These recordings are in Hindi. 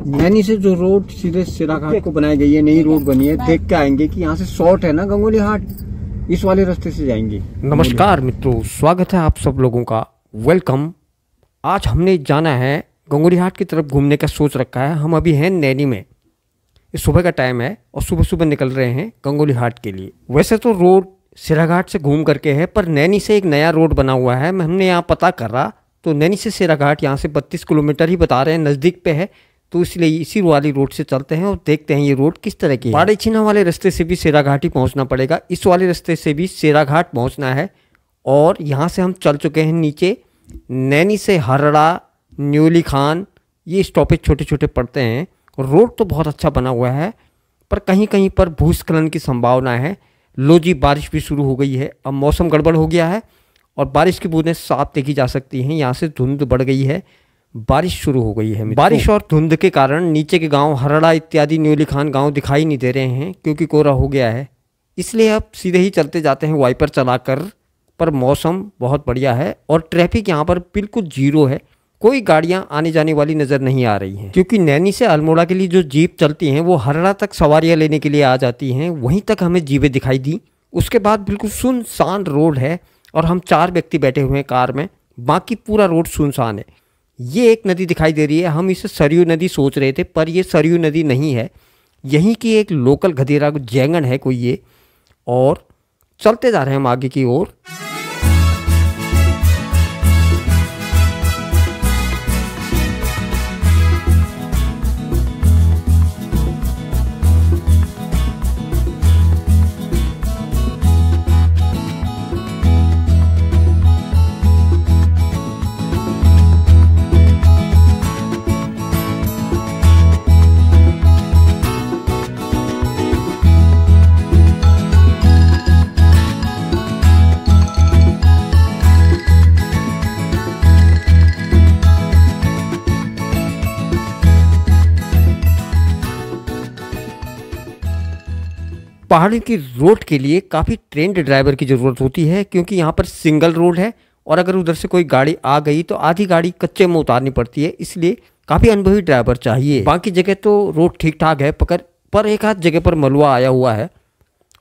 नैनी से जो रोड सीधे सिराघाट को बनाई गई है, नई रोड बनी है, देख के आएंगे कि यहाँ से शॉर्ट है ना गंगोली हाट, इस वाले रास्ते से जाएंगे। नमस्कार मित्रों, स्वागत है आप सब लोगों का, वेलकम। आज हमने जाना है गंगोली हाट की तरफ, घूमने का सोच रखा है। हम अभी हैं नैनी में, इस सुबह का टाइम है और सुबह सुबह निकल रहे हैं गंगोली हाट के लिए। वैसे तो रोड सिराघाट से घूम करके है, पर नैनी से एक नया रोड बना हुआ है। हमने यहाँ पता करा तो नैनी से सिराघाट यहाँ से 32 किलोमीटर ही बता रहे हैं, नज़दीक पे है। तो इसलिए इसी वाली रोड से चलते हैं और देखते हैं ये रोड किस तरह की है। बाड़ेछीना वाले रास्ते से भी सिराघाट ही पहुँचना पड़ेगा, इस वाले रास्ते से भी सिराघाट पहुँचना है। और यहाँ से हम चल चुके हैं नीचे। नैनी से हरड़ा, न्योली खान, ये स्टॉपेज छोटे छोटे पड़ते हैं। रोड तो बहुत अच्छा बना हुआ है, पर कहीं कहीं पर भूस्खलन की संभावना है। लो जी, बारिश भी शुरू हो गई है। अब मौसम गड़बड़ हो गया है और बारिश की बूंदें साफ देखी जा सकती हैं। यहाँ से धुंध बढ़ गई है, बारिश शुरू हो गई है। बारिश और धुंध के कारण नीचे के गांव हरड़ा इत्यादि न्योली खान गांव दिखाई नहीं दे रहे हैं, क्योंकि कोहरा हो गया है। इसलिए अब सीधे ही चलते जाते हैं वाइपर चलाकर। पर मौसम बहुत बढ़िया है और ट्रैफिक यहाँ पर बिल्कुल जीरो है, कोई गाड़ियाँ आने जाने वाली नज़र नहीं आ रही हैं। क्योंकि नैनी से अल्मोड़ा के लिए जो जीप चलती हैं वो हरड़ा तक सवारियाँ लेने के लिए आ जाती हैं, वहीं तक हमें जीपें दिखाई दी। उसके बाद बिल्कुल सुनसान रोड है और हम 4 व्यक्ति बैठे हुए हैं कार में, बाकी पूरा रोड सुनसान है। ये एक नदी दिखाई दे रही है, हम इसे सरयू नदी सोच रहे थे, पर ये सरयू नदी नहीं है, यहीं की एक लोकल गधेरा जैंगन है कोई ये। और चलते जा रहे हैं हम आगे की ओर। पहाड़ियों की रोड के लिए काफ़ी ट्रेंड ड्राइवर की ज़रूरत होती है, क्योंकि यहाँ पर सिंगल रोड है और अगर उधर से कोई गाड़ी आ गई तो आधी गाड़ी कच्चे में उतारनी पड़ती है, इसलिए काफ़ी अनुभवी ड्राइवर चाहिए। बाकी जगह तो रोड ठीक ठाक है, पर एक आध जगह पर मलबा आया हुआ है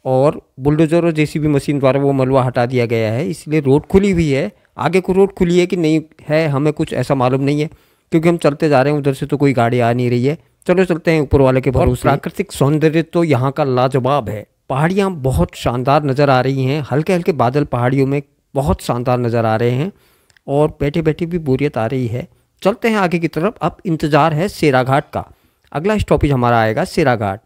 और बुलडोजर और जेसीबी मशीन द्वारा वो मलबा हटा दिया गया है, इसलिए रोड खुली हुई है। आगे को रोड खुली है कि नहीं है हमें कुछ ऐसा मालूम नहीं है, क्योंकि हम चलते जा रहे हैं, उधर से तो कोई गाड़ी आ नहीं रही है। चलो चलते हैं ऊपर वाले के भरोसे। प्राकृतिक सौंदर्य तो यहाँ का लाजवाब है, पहाड़ियाँ बहुत शानदार नज़र आ रही हैं, हल्के हल्के बादल पहाड़ियों में बहुत शानदार नज़र आ रहे हैं और बैठे बैठे भी बोरियत आ रही है। चलते हैं आगे की तरफ। अब इंतज़ार है सिराघाट का, अगला स्टॉपेज हमारा आएगा सिराघाट।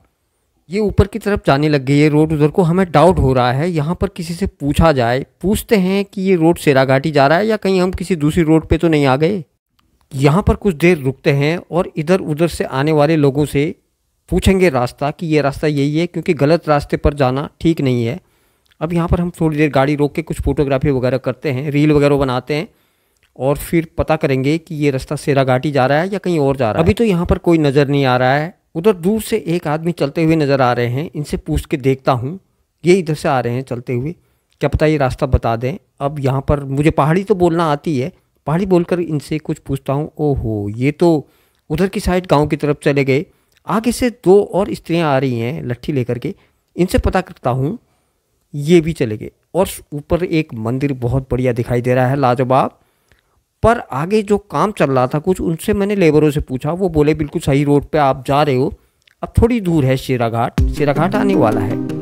ये ऊपर की तरफ जाने लग गई है रोड, उधर को हमें डाउट हो रहा है, यहाँ पर किसी से पूछा जाए, पूछते हैं कि ये रोड सिराघाट ही जा रहा है या कहीं हम किसी दूसरी रोड पे तो नहीं आ गए। यहाँ पर कुछ देर रुकते हैं और इधर उधर से आने वाले लोगों से पूछेंगे रास्ता, कि ये रास्ता यही है, क्योंकि गलत रास्ते पर जाना ठीक नहीं है। अब यहाँ पर हम थोड़ी देर गाड़ी रोक के कुछ फोटोग्राफी वगैरह करते हैं, रील वगैरह बनाते हैं और फिर पता करेंगे कि ये रास्ता सिराघाट ही जा रहा है या कहीं और जा रहा है। अभी तो यहाँ पर कोई नज़र नहीं आ रहा है, उधर दूर से एक आदमी चलते हुए नज़र आ रहे हैं, इनसे पूछ के देखता हूँ। ये इधर से आ रहे हैं चलते हुए, क्या पता ये रास्ता बता दें। अब यहाँ पर मुझे पहाड़ी तो बोलना आती है, पहाड़ी बोलकर इनसे कुछ पूछता हूँ। ओहो, ये तो उधर की साइड गांव की तरफ चले गए। आगे से 2 और स्त्रियां आ रही हैं लट्ठी लेकर के, इनसे पता करता हूँ, ये भी चले गए। और ऊपर एक मंदिर बहुत बढ़िया दिखाई दे रहा है, लाजवाब। पर आगे जो काम चल रहा था कुछ, उनसे मैंने लेबरों से पूछा, वो बोले बिल्कुल सही रोड पे आप जा रहे हो, अब थोड़ी दूर है सिराघाट, सिराघाट आने वाला है।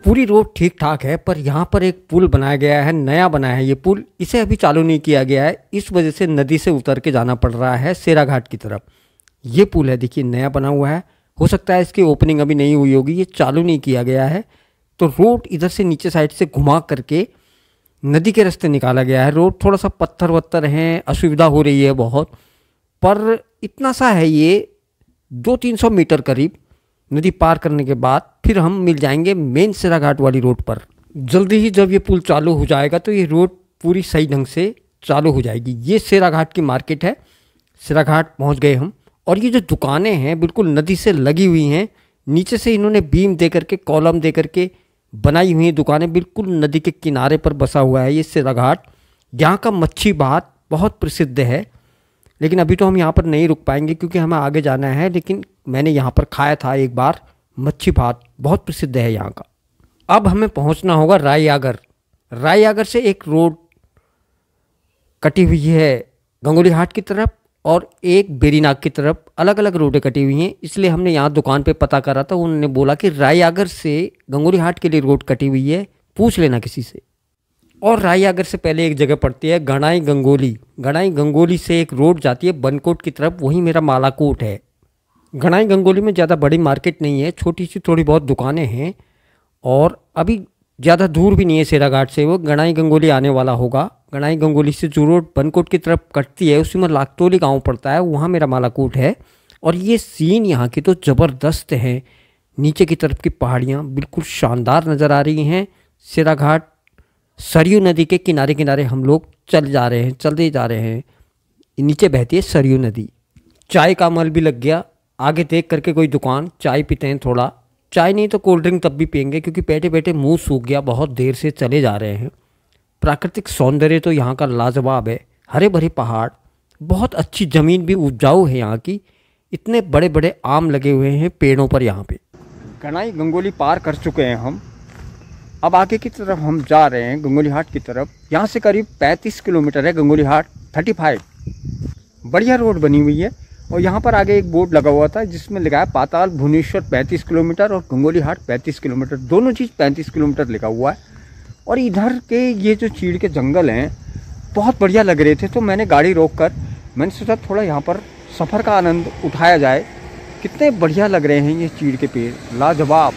पूरी रोड ठीक ठाक है, पर यहाँ पर एक पुल बनाया गया है, नया बना है ये पुल, इसे अभी चालू नहीं किया गया है, इस वजह से नदी से उतर के जाना पड़ रहा है सिराघाट की तरफ। ये पुल है, देखिए नया बना हुआ है, हो सकता है इसकी ओपनिंग अभी नहीं हुई होगी, ये चालू नहीं किया गया है। तो रोड इधर से नीचे साइड से घुमा करके नदी के रास्ते निकाला गया है। रोड थोड़ा सा पत्थर वत्थर हैं, असुविधा हो रही है बहुत, पर इतना सा है ये 200-300 मीटर करीब नदी पार करने के बाद फिर हम मिल जाएंगे मेन सिराघाट वाली रोड पर। जल्दी ही जब ये पुल चालू हो जाएगा तो ये रोड पूरी सही ढंग से चालू हो जाएगी। ये सिराघाट की मार्केट है, सिराघाट पहुंच गए हम। और ये जो दुकानें हैं बिल्कुल नदी से लगी हुई हैं, नीचे से इन्होंने बीम दे करके, कॉलम दे करके बनाई हुई दुकानें, बिल्कुल नदी के किनारे पर बसा हुआ है ये सिराघाट। यहाँ का मच्छी भात बहुत प्रसिद्ध है, लेकिन अभी तो हम यहाँ पर नहीं रुक पाएंगे क्योंकि हमें आगे जाना है। लेकिन मैंने यहाँ पर खाया था एक बार मच्छी भात, बहुत प्रसिद्ध है यहाँ का। अब हमें पहुँचना होगा रायआगर। रायआगर से एक रोड कटी हुई है गंगोली हाट की तरफ और एक बेरीनाग की तरफ, अलग अलग रोडें कटी हुई हैं। इसलिए हमने यहाँ दुकान पे पता करा था, उन्होंने बोला कि रायआगर से गंगोली हाट के लिए रोड कटी हुई है, पूछ लेना किसी से। और रायआगर से पहले एक जगह पड़ती है गणाई गंगोली। गणाई गंगोली से एक रोड जाती है बनकोट की तरफ, वही मेरा मालाकोट है। गणाई गंगोली में ज़्यादा बड़ी मार्केट नहीं है, छोटी सी थोड़ी बहुत दुकानें हैं और अभी ज़्यादा दूर भी नहीं है सिराघाट से, वो गणाई गंगोली आने वाला होगा। गणाई गंगोली से जो रोड बनकोट की तरफ कटती है उसी में लाखतोली गांव पड़ता है, वहाँ मेरा मालाकोट है। और ये सीन यहाँ की तो ज़बरदस्त है, नीचे की तरफ की पहाड़ियाँ बिल्कुल शानदार नज़र आ रही हैं। सिराघाट सरयू नदी के किनारे किनारे हम लोग चलते जा रहे हैं। नीचे बहती है सरयू नदी। चाय का अमल भी लग गया, आगे देख करके कोई दुकान, चाय पीते हैं थोड़ा। चाय नहीं तो कोल्ड ड्रिंक तब भी पियेंगे क्योंकि बैठे बैठे मुंह सूख गया, बहुत देर से चले जा रहे हैं। प्राकृतिक सौंदर्य तो यहाँ का लाजवाब है, हरे भरे पहाड़, बहुत अच्छी ज़मीन भी उपजाऊ है यहाँ की। इतने बड़े बड़े आम लगे हुए हैं पेड़ों पर यहाँ पे। गणाई गंगोली पार कर चुके हैं हम, अब आगे की तरफ हम जा रहे हैं गंगोली हाट की तरफ। यहाँ से करीब 35 किलोमीटर है गंगोली हाट, 35। बढ़िया रोड बनी हुई है और यहाँ पर आगे एक बोर्ड लगा हुआ था जिसमें लिखा है पाताल भुवनेश्वर 35 किलोमीटर और गंगोली हाट 35 किलोमीटर, दोनों चीज़ 35 किलोमीटर लिखा हुआ है। और इधर के ये जो चीड़ के जंगल हैं बहुत बढ़िया लग रहे थे, तो मैंने गाड़ी रोक कर मैंने सोचा थोड़ा यहाँ पर सफ़र का आनंद उठाया जाए। कितने बढ़िया लग रहे हैं ये चीड़ के पेड़, लाजवाब।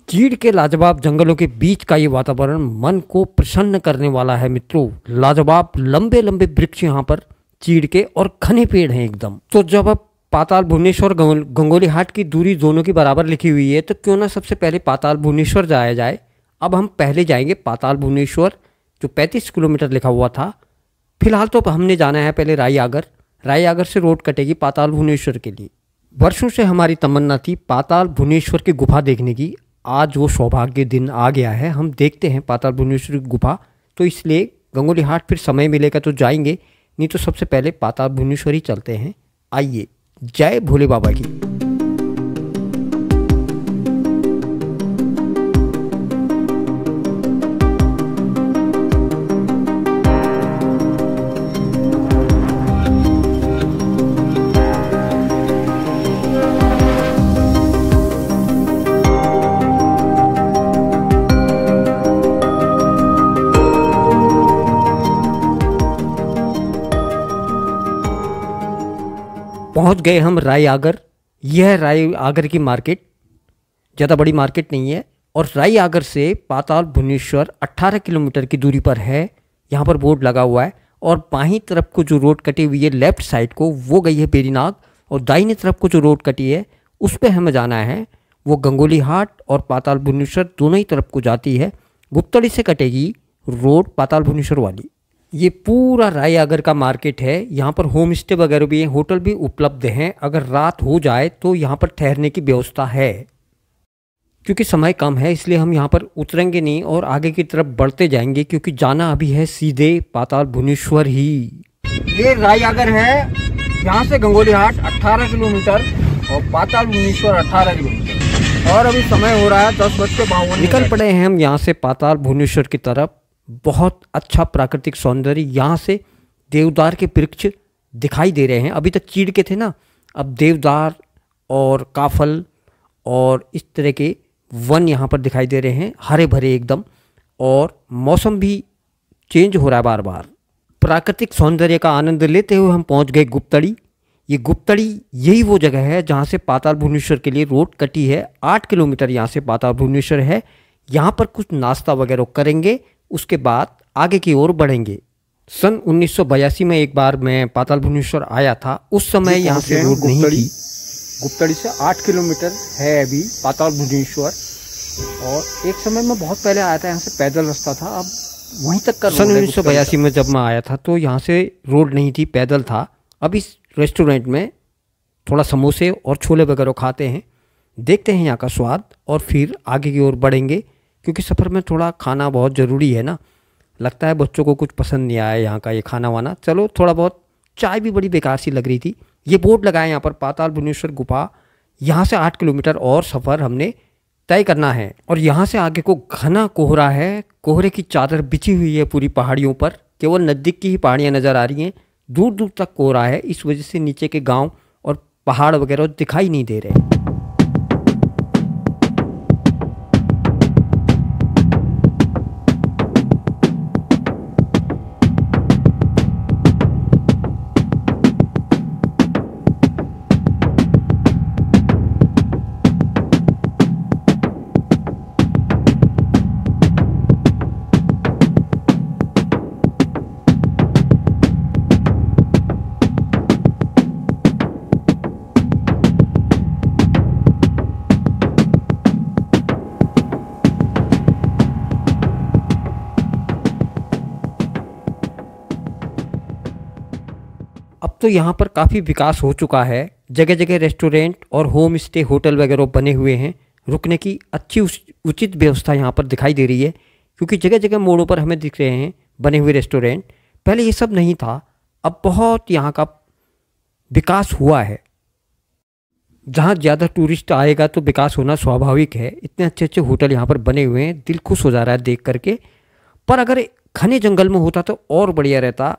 चीड़ के लाजवाब जंगलों के बीच का ये वातावरण मन को प्रसन्न करने वाला है मित्रों। लाजवाब लंबे लंबे वृक्ष यहाँ पर चीड़ के और घने पेड़ हैं एकदम। तो जब अब पाताल भुवनेश्वर गंगोली हाट की दूरी दोनों की बराबर लिखी हुई है तो क्यों ना सबसे पहले पाताल भुवनेश्वर जाया जाए। अब हम पहले जाएंगे पाताल भुवनेश्वर जो 35 किलोमीटर लिखा हुआ था। फिलहाल तो हमने जाना है पहले रायआगर। रायआगर से रोड कटेगी पाताल भुवनेश्वर के लिए। वर्षों से हमारी तमन्ना थी पाताल भुवनेश्वर की गुफा देखने की, आज वो सौभाग्य दिन आ गया है। हम देखते हैं पाताल भुवनेश्वर की गुफा, तो इसलिए गंगोली हाट फिर समय मिलेगा तो जाएंगे, नहीं तो सबसे पहले पाताल भुवनेश्वर ही चलते हैं। आइए, जय भोले बाबा की। पहुंच गए हम रायआगर। यह है रायआगर की मार्केट, ज़्यादा बड़ी मार्केट नहीं है। और रायआगर से पाताल भुवनेश्वर 18 किलोमीटर की दूरी पर है। यहाँ पर बोर्ड लगा हुआ है। और बाहीं तरफ को जो रोड कटी हुई है लेफ्ट साइड को, वो गई है बेरीनाग, और दाहिनी तरफ को जो रोड कटी है उस पर हमें जाना है, वो गंगोली हाट और पाताल भुवनेश्वर दोनों ही तरफ को जाती है। गुप्तड़ी से कटेगी रोड पाताल भुवनेश्वर वाली। ये पूरा रायआगर का मार्केट है। यहाँ पर होम स्टे वगैरह भी हैं, होटल भी उपलब्ध हैं। अगर रात हो जाए तो यहाँ पर ठहरने की व्यवस्था है। क्योंकि समय कम है इसलिए हम यहाँ पर उतरेंगे नहीं और आगे की तरफ बढ़ते जाएंगे, क्योंकि जाना अभी है सीधे पाताल भुवनेश्वर ही। ये रायआगर है, यहाँ से गंगोली हाट 18 किलोमीटर और पाताल भुवनेश्वर 18 किलोमीटर। और अभी समय हो रहा है 10:52। निकल पड़े हैं हम यहाँ से पाताल भुवनेश्वर की तरफ। बहुत अच्छा प्राकृतिक सौंदर्य, यहाँ से देवदार के वृक्ष दिखाई दे रहे हैं। अभी तक चीड़ के थे ना, अब देवदार और काफल और इस तरह के वन यहाँ पर दिखाई दे रहे हैं, हरे भरे एकदम। और मौसम भी चेंज हो रहा है बार बार। प्राकृतिक सौंदर्य का आनंद लेते हुए हम पहुँच गए गुप्तड़ी। ये गुप्तड़ी यही वो जगह है जहाँ से पाताल भुवनेश्वर के लिए रोड कटी है। 8 किलोमीटर यहाँ से पाताल भुवनेश्वर है। यहाँ पर कुछ नाश्ता वगैरह करेंगे, उसके बाद आगे की ओर बढ़ेंगे। सन 1982 में एक बार मैं पाताल भुवनेश्वर आया था। उस समय यहाँ से रोड नहीं थी। गुप्तड़ी से 8 किलोमीटर है अभी पाताल भुवनेश्वर, और एक समय में बहुत पहले आया था, यहाँ से पैदल रास्ता था। अब वहीं तक का सन 1982 में जब मैं आया था तो यहाँ से रोड नहीं थी, पैदल था। अब इस रेस्टोरेंट में थोड़ा समोसे और छोले वगैरह खाते हैं, देखते हैं यहाँ का स्वाद, और फिर आगे की ओर बढ़ेंगे, क्योंकि सफ़र में थोड़ा खाना बहुत ज़रूरी है ना। लगता है बच्चों को कुछ पसंद नहीं आया यहाँ का ये खाना वाना। चलो थोड़ा बहुत, चाय भी बड़ी बेकार सी लग रही थी। ये बोर्ड लगाया यहाँ पर पाताल भुवनेश्वर गुफा, यहाँ से 8 किलोमीटर और सफ़र हमने तय करना है। और यहाँ से आगे को घना कोहरा है, कोहरे की चादर बिछी हुई है पूरी पहाड़ियों पर। केवल नज़दीक की ही पहाड़ियाँ नज़र आ रही हैं, दूर दूर तक कोहरा है। इस वजह से नीचे के गांव और पहाड़ वगैरह दिखाई नहीं दे रहे। अब तो यहाँ पर काफ़ी विकास हो चुका है। जगह जगह रेस्टोरेंट और होम स्टे होटल वगैरह बने हुए हैं। रुकने की अच्छी उचित व्यवस्था यहाँ पर दिखाई दे रही है, क्योंकि जगह जगह मोड़ों पर हमें दिख रहे हैं बने हुए रेस्टोरेंट। पहले ये सब नहीं था, अब बहुत यहाँ का विकास हुआ है। जहाँ ज़्यादा टूरिस्ट आएगा तो विकास होना स्वाभाविक है। इतने अच्छे अच्छे होटल यहाँ पर बने हुए हैं, दिल खुश हो जा रहा है देख करके। पर अगर घने जंगल में होता तो और बढ़िया रहता।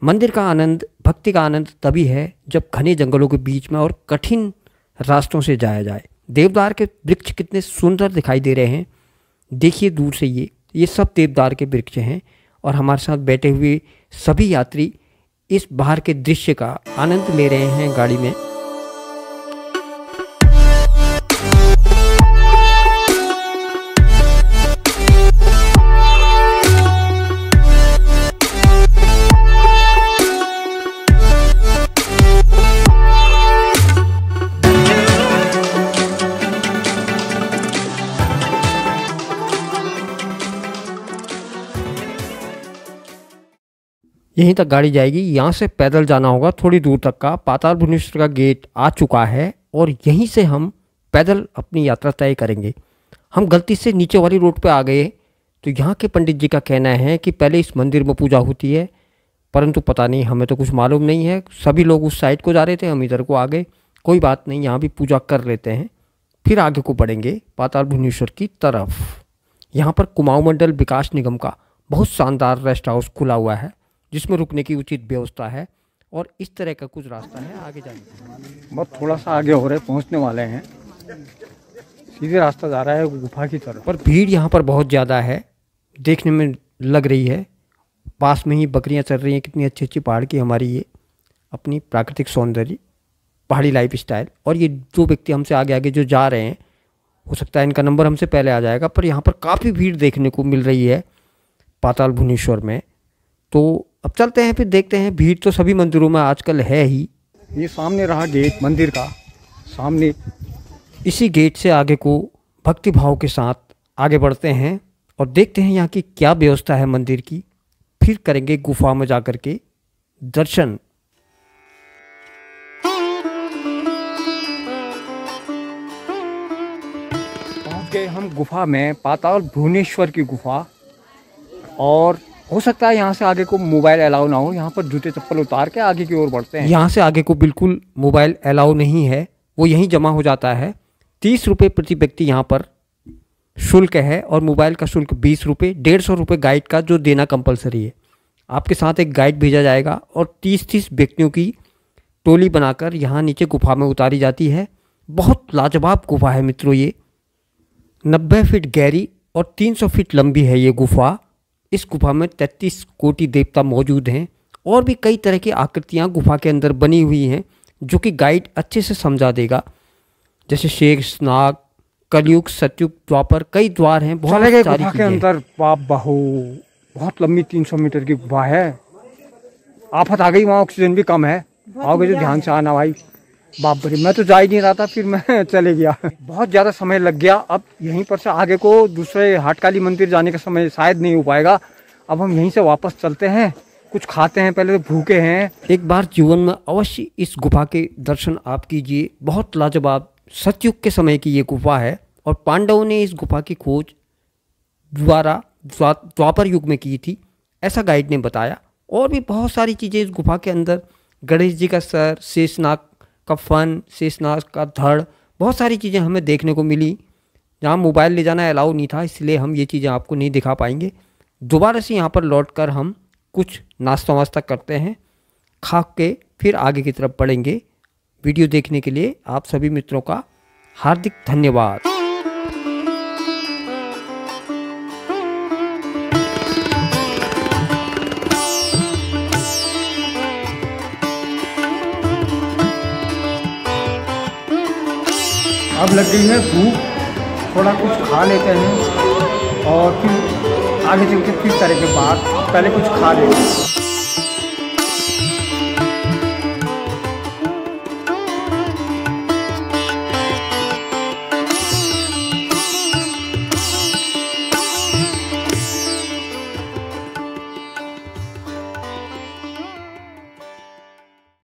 मंदिर का आनंद, भक्ति का आनंद तभी है जब घने जंगलों के बीच में और कठिन रास्तों से जाया जाए। देवदार के वृक्ष कितने सुंदर दिखाई दे रहे हैं, देखिए दूर से। ये सब देवदार के वृक्ष हैं, और हमारे साथ बैठे हुए सभी यात्री इस बाहर के दृश्य का आनंद ले रहे हैं गाड़ी में। यहीं तक गाड़ी जाएगी, यहाँ से पैदल जाना होगा थोड़ी दूर तक का। पाताल भुवनेश्वर का गेट आ चुका है, और यहीं से हम पैदल अपनी यात्रा तय करेंगे। हम गलती से नीचे वाली रोड पे आ गए, तो यहाँ के पंडित जी का कहना है कि पहले इस मंदिर में पूजा होती है, परंतु पता नहीं, हमें तो कुछ मालूम नहीं है। सभी लोग उस साइड को जा रहे थे, हम इधर को आ गए। कोई बात नहीं, यहाँ भी पूजा कर लेते हैं, फिर आगे को बढ़ेंगे पाताल भुवनेश्वर की तरफ। यहाँ पर कुमाऊं मंडल विकास निगम का बहुत शानदार रेस्ट हाउस खुला हुआ है, जिसमें रुकने की उचित व्यवस्था है, और इस तरह का कुछ रास्ता है आगे जाने का। बहुत थोड़ा सा आगे हो रहे, पहुंचने वाले हैं। सीधे रास्ता जा रहा है गुफा की तरफ। पर भीड़ यहाँ पर बहुत ज़्यादा है, देखने में लग रही है। पास में ही बकरियाँ चल रही हैं, कितनी अच्छी अच्छी पहाड़ की हमारी ये अपनी प्राकृतिक सौंदर्य, पहाड़ी लाइफ स्टाइल। और ये दो व्यक्ति हमसे आगे आगे जो जा रहे हैं, हो सकता है इनका नंबर हमसे पहले आ जाएगा। पर यहाँ पर काफ़ी भीड़ देखने को मिल रही है पाताल भुवनेश्वर में। तो अब चलते हैं, फिर देखते हैं। भीड़ तो सभी मंदिरों में आजकल है ही। ये सामने रहा गेट मंदिर का, सामने। इसी गेट से आगे को भक्ति भाव के साथ आगे बढ़ते हैं और देखते हैं यहाँ की क्या व्यवस्था है मंदिर की। फिर करेंगे गुफा में जाकर के दर्शन। पहुंच गए हम गुफा में, पाताल भुवनेश्वर की गुफा। और हो सकता है यहाँ से आगे को मोबाइल अलाउ ना हो, यहाँ पर जूते चप्पल उतार के आगे की ओर बढ़ते हैं। यहाँ से आगे को बिल्कुल मोबाइल अलाउ नहीं है, वो यहीं जमा हो जाता है। 30 रुपये प्रति व्यक्ति यहाँ पर शुल्क है, और मोबाइल का शुल्क 20 रुपये। 150 रुपये गाइड का जो देना कंपलसरी है। आपके साथ एक गाइड भेजा जाएगा, और 30-30 व्यक्तियों की टोली बनाकर यहाँ नीचे गुफा में उतारी जाती है। बहुत लाजवाब गुफा है मित्रों। ये 90 फीट गहरी और 300 फीट लंबी है ये गुफा। इस गुफा में 33 कोटि देवता मौजूद हैं, और भी कई तरह की आकृतियाँ गुफा के अंदर बनी हुई हैं, जो कि गाइड अच्छे से समझा देगा। जैसे शेष नाग, कलयुग, सतयुग, द्वापर, कई द्वार हैं, बहुत चले गए सारी गुफा के चीजें। अंदर। बाप बाहू, बहुत लंबी 300 मीटर की गुफा है। आफत आ गई, वहाँ ऑक्सीजन भी कम है। आओगे तो ध्यान से आना भाई। बाप रे, मैं तो जा ही नहीं रहा था, फिर मैं चले गया। बहुत ज़्यादा समय लग गया। अब यहीं पर से आगे को दूसरे हाटकाली मंदिर जाने का समय शायद नहीं हो पाएगा। अब हम यहीं से वापस चलते हैं, कुछ खाते हैं, पहले तो भूखे हैं। एक बार जीवन में अवश्य इस गुफा के दर्शन आप कीजिए। बहुत लाजवाब सतयुग के समय की ये गुफा है और पांडवों ने इस गुफा की खोज द्वापर युग में की थी, ऐसा गाइड ने बताया। और भी बहुत सारी चीज़ें इस गुफा के अंदर, गणेश जी का सर, शेषनाग का फन, शेषनाग का धड़, बहुत सारी चीज़ें हमें देखने को मिली। जहाँ मोबाइल ले जाना अलाउ नहीं था, इसलिए हम ये चीज़ें आपको नहीं दिखा पाएंगे। दोबारा से यहाँ पर लौटकर हम कुछ नाश्ता वास्ता करते हैं, खा के फिर आगे की तरफ बढ़ेंगे। वीडियो देखने के लिए आप सभी मित्रों का हार्दिक धन्यवाद। अब लग गई है भूख, थोड़ा कुछ खा लेते हैं और फिर आगे चल के फिर करेंगे बात। पहले कुछ खा लेते हैं।